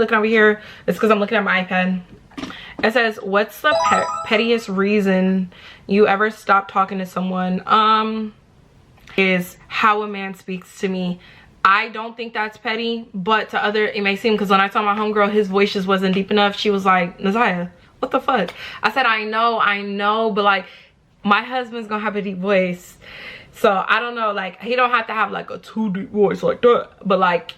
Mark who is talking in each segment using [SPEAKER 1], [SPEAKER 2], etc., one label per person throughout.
[SPEAKER 1] looking over here, it's because I'm looking at my iPad. It says, what's the pettiest reason you ever stopped talking to someone? Is how a man speaks to me. I don't think that's petty, but to other it may seem, because when I told my homegirl his voice just wasn't deep enough, she was like, Nazaya, what the fuck? I said, I know, but like my husband's gonna have a deep voice, so I don't know, like he don't have to have like a too deep voice like that, but like,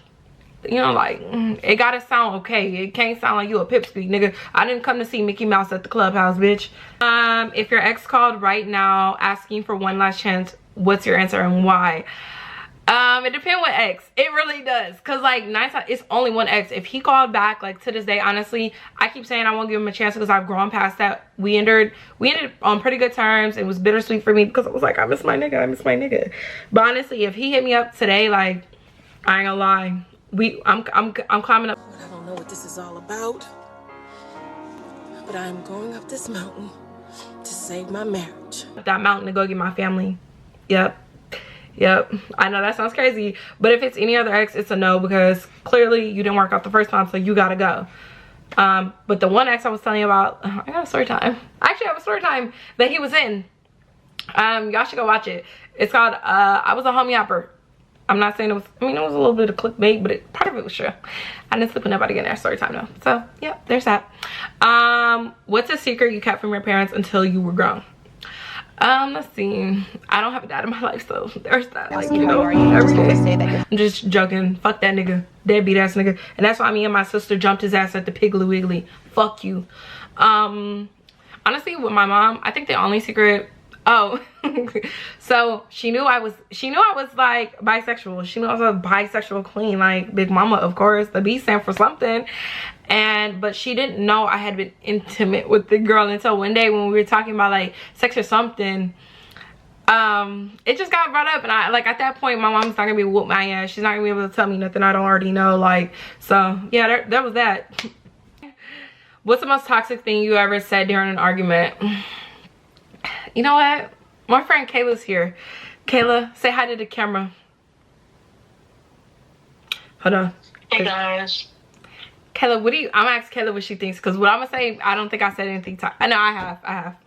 [SPEAKER 1] you know, like it gotta sound okay. It can't sound like you a pipsqueak, nigga. I didn't come to see Mickey Mouse at the clubhouse, bitch. If your ex called right now asking for one last chance, what's your answer and why? It depends what ex. It really does, because like 9 times it's only one ex. If he called back, like to this day, honestly, I keep saying I won't give him a chance because I've grown past that. We ended on pretty good terms. It was bittersweet for me because I was like, I miss my nigga. But honestly, if he hit me up today, like I ain't gonna lie, I'm climbing up.
[SPEAKER 2] I don't know what this is all about, but I'm going up this mountain to save my marriage.
[SPEAKER 1] That mountain to go get my family. Yep, I know that sounds crazy, but if it's any other ex, it's a no, because clearly you didn't work out the first time, so you gotta go. But the one ex I was telling you about, I got a story time. I actually have a story time that he was in. Y'all should go watch it. It's called I Was a Homie Hopper. I'm not saying it was, I mean, it was a little bit of clickbait, but part of it was true. I didn't slip nobody in there. Story time though. So yeah, there's that. What's a secret you kept from your parents until you were grown? Let's see. I don't have a dad in my life, so there's that. Like, you know, every day. I'm just joking. Fuck that nigga. Deadbeat ass nigga. And that's why me and my sister jumped his ass at the Piggly Wiggly. Fuck you. Honestly, with my mom, I think the only secret, so she knew I was like bisexual. She knew I was a bisexual queen, like Big Mama, of course. The B stand for something. But she didn't know I had been intimate with the girl until one day when we were talking about like sex or something. It just got brought up, and I like at that point my mom's not gonna be whoop my ass. She's not gonna be able to tell me nothing I don't already know. Like, so yeah, that was that. What's the most toxic thing you ever said during an argument? You know what? My friend Kayla's here. Kayla, say hi to the camera. Hold on.
[SPEAKER 3] Hey guys.
[SPEAKER 1] Kayla, I'm gonna ask Kayla what she thinks, because what I'm gonna say, I don't think I said anything. I know I have.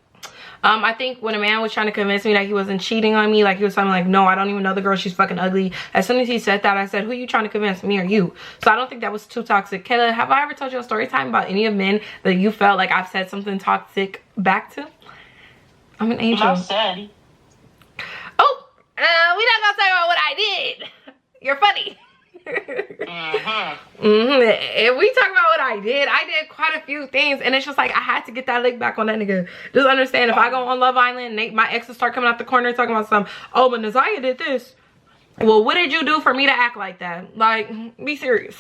[SPEAKER 1] I think when a man was trying to convince me that he wasn't cheating on me, like he was telling me like, no, I don't even know the girl, she's fucking ugly. As soon as he said that, I said, who are you trying to convince, me or you? So I don't think that was too toxic. Kayla, have I ever told you a story time about any of men that you felt like I've said something toxic back to? I'm an angel.
[SPEAKER 3] Well said.
[SPEAKER 1] Oh, we're not gonna talk about what I did. You're funny. If we talk about what I did quite a few things, and it's just like I had to get that lick back on that nigga. Just understand, if I go on Love Island, my exes start coming out the corner talking about something, oh, but Nazaya did this. Well, what did you do for me to act like that? Like, be serious.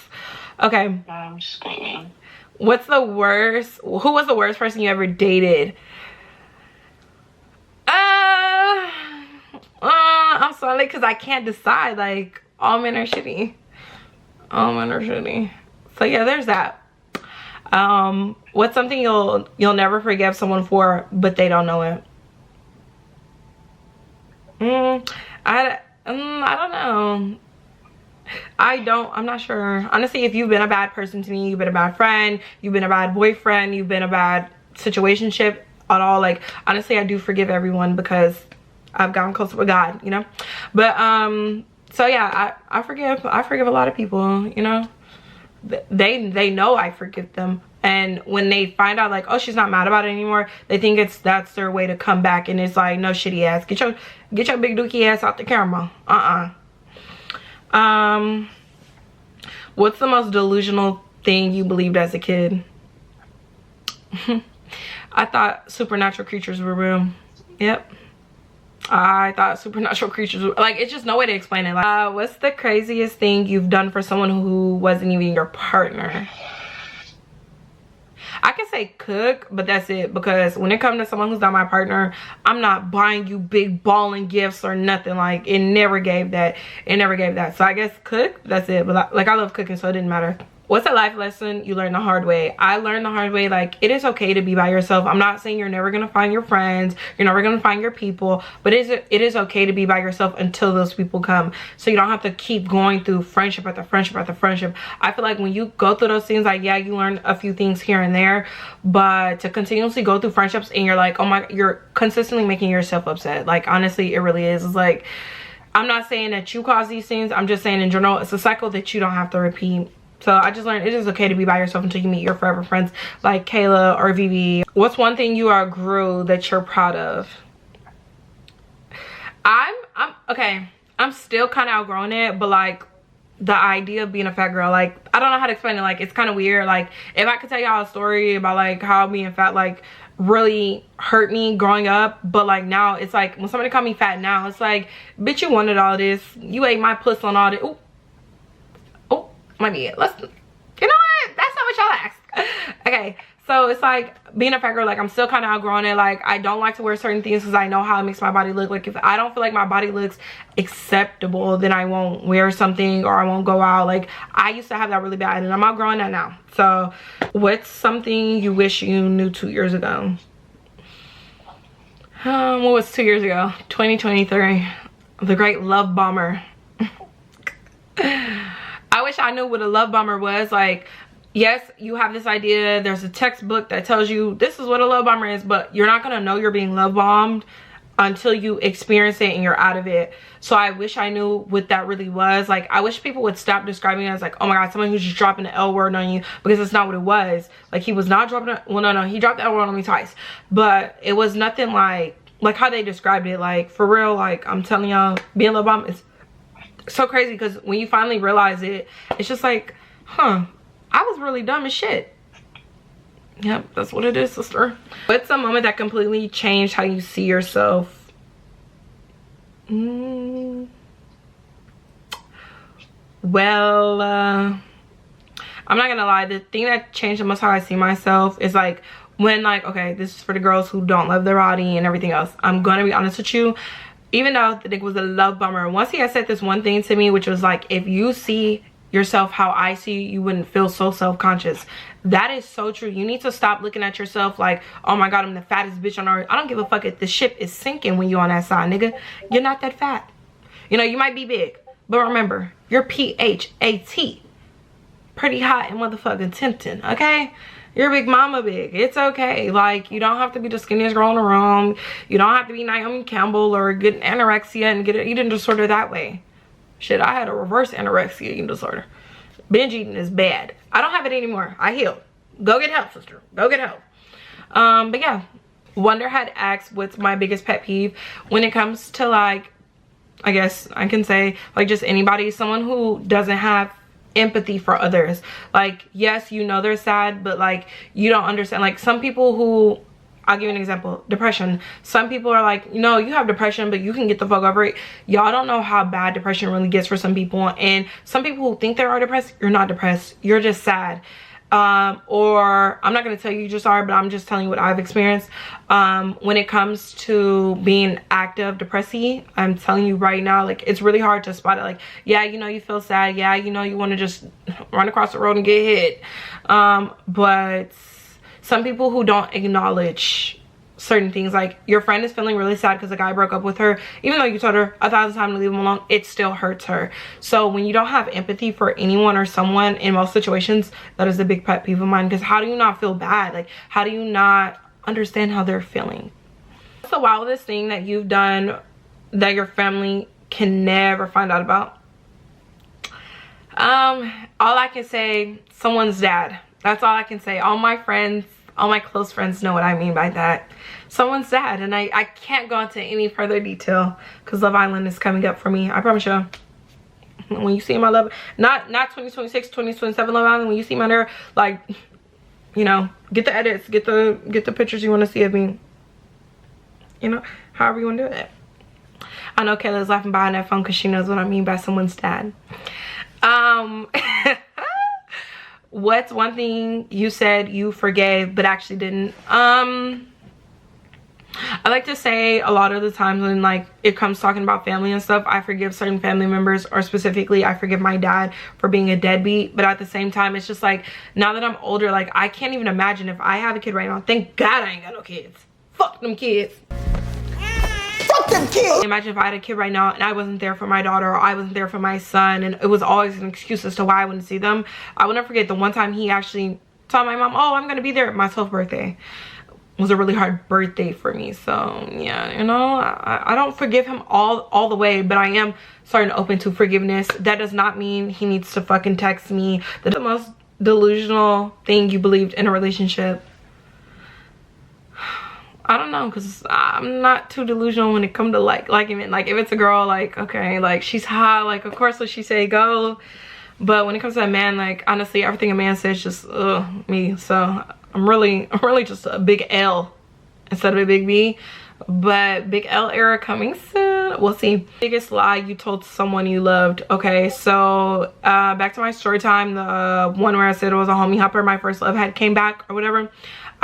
[SPEAKER 1] Okay.
[SPEAKER 3] I'm screaming.
[SPEAKER 1] Who was the worst person you ever dated? I'm sorry, because I can't decide. Like, all men are shitty. So yeah, there's that. What's something you'll never forgive someone for, but they don't know it? I don't know. I'm not sure. Honestly, if you've been a bad person to me, you've been a bad friend, you've been a bad boyfriend, you've been a bad situationship at all, like, honestly, I do forgive everyone because I've gotten closer with God, you know? But, so yeah, I forgive a lot of people, you know? They know I forgive them. And when they find out like, oh, she's not mad about it anymore, they think that's their way to come back. And it's like, no, shitty ass. Get your big dookie ass out the camera. What's the most delusional thing you believed as a kid? I thought supernatural creatures were real. Yep. I thought supernatural creatures were, like, it's just no way to explain it. Like, what's the craziest thing you've done for someone who wasn't even your partner? I can say cook, but that's it, because when it comes to someone who's not my partner, I'm not buying you big balling gifts or nothing. Like, it never gave that. So I guess cook, that's it. But like, I love cooking, so it didn't matter. what's a life lesson you learned the hard way? I learned the hard way, like, it is okay to be by yourself. I'm not saying you're never gonna find your friends, you're never gonna find your people, but it is okay to be by yourself until those people come. So you don't have to keep going through friendship after friendship after friendship. I feel like when you go through those things, like, yeah, you learn a few things here and there, but to continuously go through friendships and you're like, oh my, you're consistently making yourself upset. Like, honestly, it really is. It's like, I'm not saying that you cause these things, I'm just saying in general, it's a cycle that you don't have to repeat. So I just learned it is okay to be by yourself until you meet your forever friends like Kayla or Vivi. What's one thing you outgrew that you're proud of? I'm okay, I'm still kind of outgrowing it, but like the idea of being a fat girl, like, I don't know how to explain it. Like, it's kind of weird. Like, if I could tell y'all a story about like how being fat like really hurt me growing up, but like now it's like when somebody call me fat now, it's like, bitch, you wanted all this, you ate my puss on all this. Oh, might be it. Let's, you know what, that's not what y'all asked. Okay, so it's like being a fat girl, like, I'm still kind of outgrowing it. Like, I don't like to wear certain things because I know how it makes my body look. Like, if I don't feel like my body looks acceptable, then I won't wear something or I won't go out. Like, I used to have that really bad and I'm outgrowing that now. So what's something you wish you knew 2 years ago? What was 2 years ago? 2023. The great love bomber. I wish I knew what a love bomber was. Like, yes, you have this idea, there's a textbook that tells you this is what a love bomber is, but you're not gonna know you're being love bombed until you experience it and you're out of it. So I wish I knew what that really was. Like, I wish people would stop describing it as like, oh my god, someone who's just dropping the L word on you, because it's not what it was. Like, he was not dropping it. Well, no, he dropped the L word on me twice, but it was nothing like how they described it. Like, for real, like, I'm telling y'all, being love bombed is so crazy, because when you finally realize it, it's just like, huh, I was really dumb as shit. Yep, that's what it is, sister. What's a moment that completely changed how you see yourself? Well, I'm not gonna lie, the thing that changed the most how I see myself is like when, like, okay, this is for the girls who don't love their body and everything else. I'm gonna be honest with you, even though the nigga was a love bummer, once he had said this one thing to me, which was like, if you see yourself how I see you, you wouldn't feel so self-conscious. That is so true. You need to stop looking at yourself like, oh my god, I'm the fattest bitch on earth. I don't give a fuck if the ship is sinking when you're on that side, nigga. You're not that fat. You know, you might be big, but remember, you're P-H-A-T. Pretty hot and motherfucking tempting, okay? You're big mama big. It's okay. Like, you don't have to be the skinniest girl in the room. You don't have to be Naomi Campbell or get anorexia and get an eating disorder that way. Shit, I had a reverse anorexia eating disorder. Binge eating is bad. I don't have it anymore. I healed. Go get help, sister. Go get help. But yeah, Wonder had asked what's my biggest pet peeve when it comes to, like, I guess I can say, like, just anybody, someone who doesn't have empathy for others. Like, yes, you know they're sad, but like, you don't understand. Like, some people who, I'll give you an example, depression. Some people are like, you know, you have depression, but you can get the fuck over it. Y'all don't know how bad depression really gets for some people. And some people who think they are depressed, you're not depressed. You're just sad. Or I'm not going to tell you just are, but I'm just telling you what I've experienced. When it comes to being active depressy, I'm telling you right now, like, it's really hard to spot it. Like, yeah, you know, you feel sad. Yeah, you know, you want to just run across the road and get hit. But some people who don't acknowledge certain things, like your friend is feeling really sad because the guy broke up with her, even though you told her 1,000 times to leave him alone, it still hurts her. So when you don't have empathy for anyone or someone, in most situations, that is a big pet peeve of mine. Because how do you not feel bad? Like, how do you not understand how they're feeling? What's the wildest thing that you've done that your family can never find out about? All I can say, someone's dad. That's all I can say. All my friends, all my close friends know what I mean by that. Someone's dad. And I can't go into any further detail because Love Island is coming up for me. I promise you. When you see my love, not 2026, 2027 Love Island, when you see my there, like, you know, get the edits, get the pictures you want to see of me. You know, however you want to do it. I know Kayla's laughing behind that phone because she knows what I mean by someone's dad. What's one thing you said you forgave but actually didn't? I like to say a lot of the times when like it comes talking about family and stuff, I forgive certain family members, or specifically I forgive my dad for being a deadbeat. But at the same time, it's just like, now that I'm older, like I can't even imagine if I have a kid right now. Thank God I ain't got no kids. Fuck them kids. Fuck them kids. Imagine if I had a kid right now and I wasn't there for my daughter, or I wasn't there for my son, and it was always an excuse as to why I wouldn't see them. I will never forget the one time he actually told my mom, oh, I'm gonna be there at my 12th birthday. It was a really hard birthday for me. So yeah, you know, I don't forgive him all the way, but I am starting to open to forgiveness. That does not mean he needs to fucking text me. That's the most delusional thing you believed in a relationship. I don't know, because I'm not too delusional when it comes to liking it. Like if it's a girl, like okay, like she's hot, like of course what she say go. But when it comes to a man, like honestly, everything a man says just me. So I'm really just a big L instead of a big B. But big L era coming soon. We'll see. Biggest lie you told someone you loved. Okay, so back to my story time, the one where I said it was a homie hopper, my first love had came back or whatever.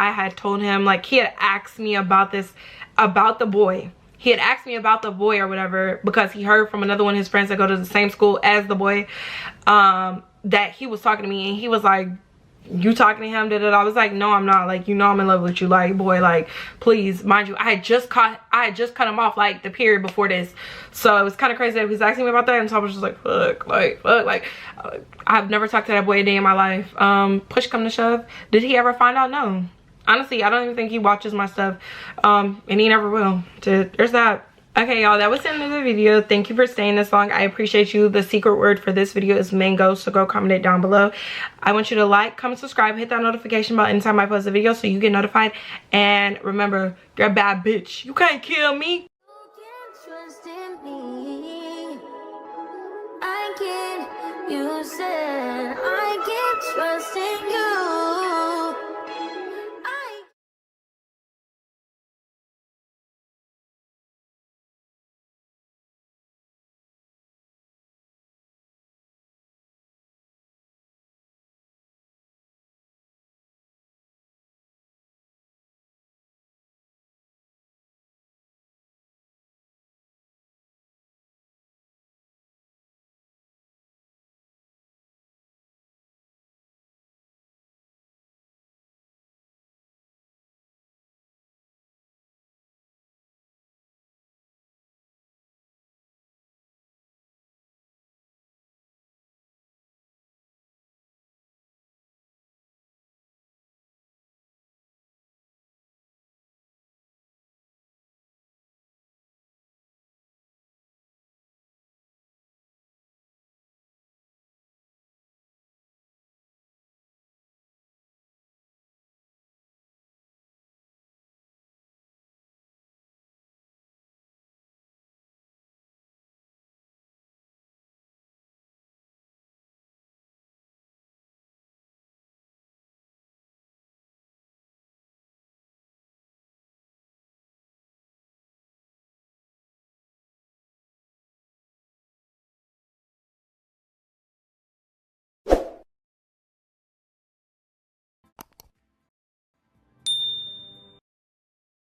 [SPEAKER 1] I had told him, like, he had asked me about this, about the boy. He had asked me about the boy or whatever because he heard from another one of his friends that go to the same school as the boy, that he was talking to me, and he was like, you talking to him? I was like, no, I'm not. Like, you know I'm in love with you. Like, boy, like, please. Mind you, I had just cut him off like the period before this. So it was kind of crazy that he was asking me about that, and so I was just like, fuck. I've never talked to that boy a day in my life. Push come to shove, did he ever find out? No. Honestly, I don't even think he watches my stuff, and he never will. There's that. Okay, y'all, that was the end of the video. Thank you for staying this long. I appreciate you. The secret word for this video is mango, so go comment it down below. I want you to like, comment, subscribe, hit that notification bell anytime I post a video so you get notified. And remember, you're a bad bitch. You can't kill me.
[SPEAKER 4] You said I can't trust in you.